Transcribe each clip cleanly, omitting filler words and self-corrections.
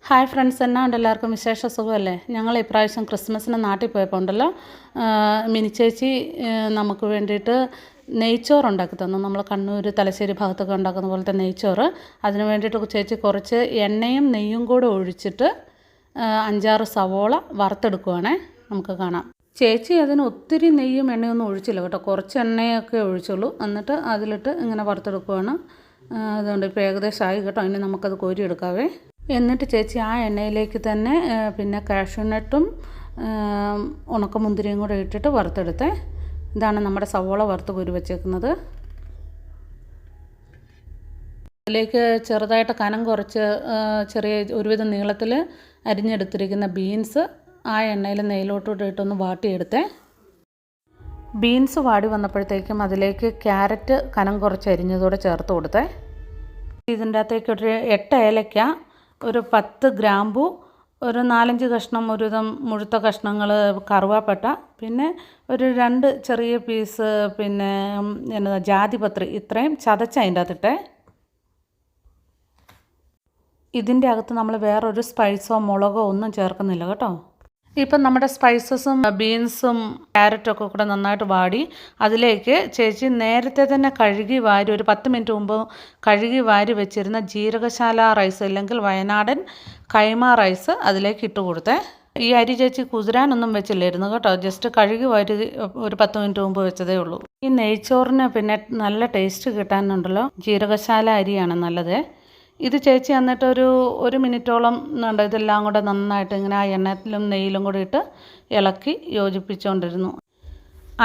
Hi friends, എന്നാണ്ട് എല്ലാവർക്കും വിശേഷ സുഖമല്ലേ? ഞങ്ങൾ ഇപ്രാവശ്യം ക്രിസ്മസിന് നാട്ടിൽ പോയപ്പോൾ ഉണ്ടല്ലോ, മിനി ചേച്ചി നമുക്ക് വേണ്ടിയിട്ട് നെയ്ച്ചോറ് ഉണ്ടാക്കി തന്നു. നമ്മൾ കണ്ണൂർ തലശ്ശേരി ഭാഗത്തൊക്കെ ഉണ്ടാക്കുന്ന പോലത്തെ നെയ്ച്ചോറ്. അതിന് വേണ്ടിയിട്ട് ചേച്ചി കുറച്ച് എണ്ണയും നെയ്യും കൂടെ ഒഴിച്ചിട്ട് 5-6 സവോള വറുത്തെടുക്കുവാണേ. നമുക്ക് കാണാം. ചേച്ചി അതിന് ഒത്തിരി നെയ്യും എണ്ണയൊന്നും ഒഴിച്ചില്ല കേട്ടോ, കുറച്ച് എണ്ണയൊക്കെ ഒഴിച്ചുള്ളൂ. എന്നിട്ട് അതിലിട്ട് ഇങ്ങനെ വറുത്തെടുക്കുവാണ്. അതുകൊണ്ട് ഇപ്പോൾ ഏകദേശമായി കേട്ടോ. ഇനി നമുക്കത് കോരിയെടുക്കാവേ. എന്നിട്ട് ചേച്ചി ആ എണ്ണയിലേക്ക് തന്നെ പിന്നെ കാഷ്യൂനട്ടും ഉണക്കമുന്തിരിയും കൂടെ ഇട്ടിട്ട് വറുത്തെടുത്തേ. ഇതാണ് നമ്മുടെ സവോള വറുത്ത് കോരി വെച്ചേക്കുന്നത്. അതിലേക്ക് ചെറുതായിട്ട് കനം കുറച്ച് ചെറിയ ഒരുവിധം നീളത്തിൽ അരിഞ്ഞെടുത്തിരിക്കുന്ന ബീൻസ് ആ എണ്ണയിൽ നെയ്യിലോട്ടൂടെ ഇട്ടൊന്ന് വാട്ടിയെടുത്തേ. ബീൻസ് വാടി വന്നപ്പോഴത്തേക്കും അതിലേക്ക് ക്യാരറ്റ് കനം കുറച്ച് അരിഞ്ഞതോടെ ചേർത്ത് കൊടുത്തേ. ഇതിൻ്റെ അകത്തേക്ക് ഒരു 8 ഏലക്ക, ഒരു 10 ഗ്രാമ്പു, ഒരു 4-5 കഷ്ണം ഒരുവിധം മുഴുത്ത കഷ്ണങ്ങൾ കറുവാപ്പട്ട, പിന്നെ ഒരു 2 ചെറിയ പീസ് പിന്നെ എന്നതാ ജാതിപത്രി, ഇത്രയും ചതച്ച് അതിൻ്റെ അകത്തിട്ടെ. ഇതിൻ്റെ അകത്ത് നമ്മൾ വേറൊരു സ്പൈസോ മുളകോ ഒന്നും ചേർക്കുന്നില്ല കേട്ടോ. ഇപ്പം നമ്മുടെ സ്പൈസസും ബീൻസും ക്യാരറ്റൊക്കെ കൂടെ നന്നായിട്ട് വാടി അതിലേക്ക് ചേച്ചി നേരത്തെ തന്നെ കഴുകി വാരി ഒരു 10 മിനിറ്റ് മുമ്പ് കഴുകി വാരി വെച്ചിരുന്ന ജീരകശാല റൈസ് അല്ലെങ്കിൽ വയനാടൻ കൈമ റൈസ് അതിലേക്ക് ഇട്ട് കൊടുത്തേ. ഈ അരി ചേച്ചി കുതിരാനൊന്നും വെച്ചില്ലായിരുന്നു കേട്ടോ, ജസ്റ്റ് കഴുകി വാരി ഒരു 10 മിനിറ്റ് മുമ്പ് വെച്ചതേ ഉള്ളൂ. ഈ നെയ്ച്ചോറിന് പിന്നെ നല്ല ടേസ്റ്റ് കിട്ടാനുണ്ടല്ലോ ജീരകശാല അരിയാണ് നല്ലത്. ഇത് ചേച്ചി എന്നിട്ട് ഒരു മിനിറ്റോളം ഇതെല്ലാം കൂടെ നന്നായിട്ട് ഇങ്ങനെ ആ എണ്ണയിലും നെയ്യിലും കൂടി ഇട്ട് ഇളക്കി യോജിപ്പിച്ചുകൊണ്ടിരുന്നു.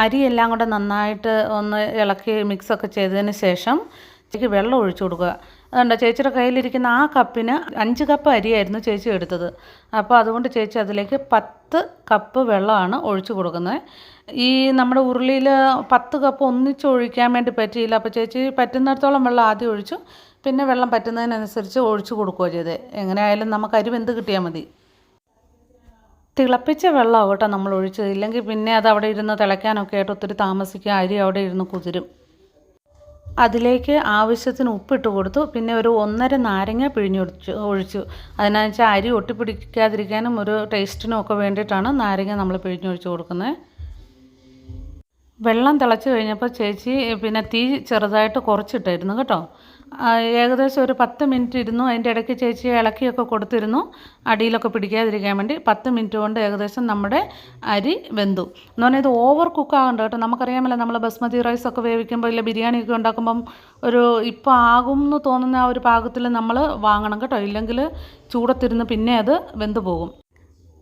അരിയെല്ലാം കൂടെ നന്നായിട്ട് ഒന്ന് ഇളക്കി മിക്സൊക്കെ ചെയ്തതിന് ശേഷം ചേച്ചിക്ക് വെള്ളം ഒഴിച്ചു കൊടുക്കുക. അതുകൊണ്ട് ചേച്ചിയുടെ കയ്യിലിരിക്കുന്ന ആ കപ്പിന് 5 കപ്പ് അരിയായിരുന്നു ചേച്ചി എടുത്തത്. അപ്പോൾ അതുകൊണ്ട് ചേച്ചി അതിലേക്ക് 10 കപ്പ് വെള്ളമാണ് ഒഴിച്ചു കൊടുക്കുന്നത്. ഈ നമ്മുടെ ഉരുളിയിൽ 10 കപ്പ് ഒന്നിച്ച് ഒഴിക്കാൻ വേണ്ടി പറ്റിയില്ല. അപ്പോൾ ചേച്ചി പറ്റുന്നിടത്തോളം വെള്ളം ആദ്യം ഒഴിച്ചു, പിന്നെ വെള്ളം പറ്റുന്നതിനനുസരിച്ച് ഒഴിച്ചു കൊടുക്കുകയോ ചെയ്തേ. എങ്ങനെയായാലും നമുക്ക് അരി വെന്ത് കിട്ടിയാൽ മതി. തിളപ്പിച്ച വെള്ളമാണ് കേട്ടോ നമ്മൾ ഒഴിച്ചത്, ഇല്ലെങ്കിൽ പിന്നെ അത് അവിടെ ഇരുന്ന് തിളയ്ക്കാനൊക്കെ ആയിട്ട് ഒത്തിരി താമസിക്കുക, അരി അവിടെ ഇരുന്ന് കുതിരും. അതിലേക്ക് ആവശ്യത്തിന് ഉപ്പിട്ട് കൊടുത്തു, പിന്നെ ഒരു 1.5 നാരങ്ങ ഒഴിച്ചു. അതിനാന്ന് വെച്ചാൽ അരി ഒട്ടിപ്പിടിക്കാതിരിക്കാനും ഒരു ടേസ്റ്റിനും ഒക്കെ വേണ്ടിയിട്ടാണ് നാരങ്ങ നമ്മൾ പിഴിഞ്ഞൊഴിച്ച് കൊടുക്കുന്നത്. വെള്ളം തിളച്ച് കഴിഞ്ഞപ്പോൾ ചേച്ചി പിന്നെ തീ ചെറുതായിട്ട് കുറച്ചിട്ടായിരുന്നു കേട്ടോ. ഏകദേശം ഒരു 10 മിനിറ്റ് ഇരുന്നു. അതിൻ്റെ ഇടയ്ക്ക് ചേച്ചി ഇളക്കിയൊക്കെ കൊടുത്തിരുന്നു അടിയിലൊക്കെ പിടിക്കാതിരിക്കാൻ വേണ്ടി. 10 മിനിറ്റ് കൊണ്ട് ഏകദേശം നമ്മുടെ അരി വെന്തു. എന്ന് പറഞ്ഞാൽ ഇത് ഓവർ കുക്കാകണ്ട കേട്ടോ. നമുക്കറിയാമല്ലോ, നമ്മൾ ബസ്മതി റൈസൊക്കെ വേവിക്കുമ്പോൾ ഇല്ല ബിരിയാണിയൊക്കെ ഉണ്ടാക്കുമ്പം ഇപ്പോൾ ആകും എന്ന് തോന്നുന്ന ആ ഒരു പാകത്തിൽ നമ്മൾ വാങ്ങണം കേട്ടോ, ഇല്ലെങ്കിൽ ചൂടത്തിരുന്ന് പിന്നെ അത് വെന്ത് പോകും.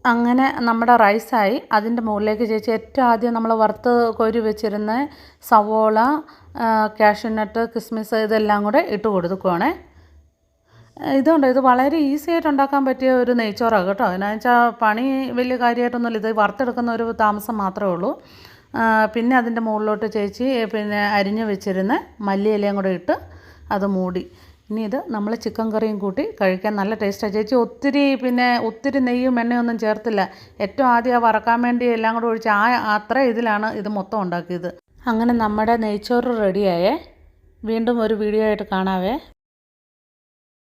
അങ്ങനെ നമ്മുടെ റൈസായി. അതിൻ്റെ മുകളിലേക്ക് ചേച്ചി ഏറ്റവും ആദ്യം നമ്മൾ വറുത്ത് കോരി വെച്ചിരുന്ന സവോള, കാഷ്യൂനട്ട്, കിസ്മിസ് ഇതെല്ലാം കൂടെ ഇട്ട് കൊടുക്കുവാണേ. ഇത് വളരെ ഈസി ആയിട്ട് ഉണ്ടാക്കാൻ പറ്റിയ ഒരു നെയ്ച്ചോറാണ് കേട്ടോ. എന്നാന്ന് വെച്ചാൽ പണി വലിയ കാര്യമായിട്ടൊന്നുമില്ല, ഇത് വറുത്തെടുക്കുന്ന ഒരു താമസം മാത്രമേ ഉള്ളൂ. പിന്നെ അതിൻ്റെ മുകളിലോട്ട് ചേച്ചി പിന്നെ അരിഞ്ഞ് വെച്ചിരുന്ന മല്ലിയിലയും കൂടെ ഇട്ട് അത് മൂടി. ഇനി ഇത് നമ്മൾ ചിക്കൻ കറിയും കൂട്ടി കഴിക്കാൻ നല്ല ടേസ്റ്റാണ്. ചേച്ചി ഒത്തിരി നെയ്യും എണ്ണയൊന്നും ചേർത്തില്ല. ഏറ്റവും ആദ്യം വറക്കാൻ വേണ്ടി എല്ലാം കൂടെ ഒഴിച്ച് അത്ര ഇതിലാണ് ഇത് മൊത്തം ഉണ്ടാക്കിയത്. അങ്ങനെ നമ്മുടെ നെയ്ച്ചോറ് റെഡിയായേ. വീണ്ടും ഒരു വീഡിയോ ആയിട്ട് കാണാവേ.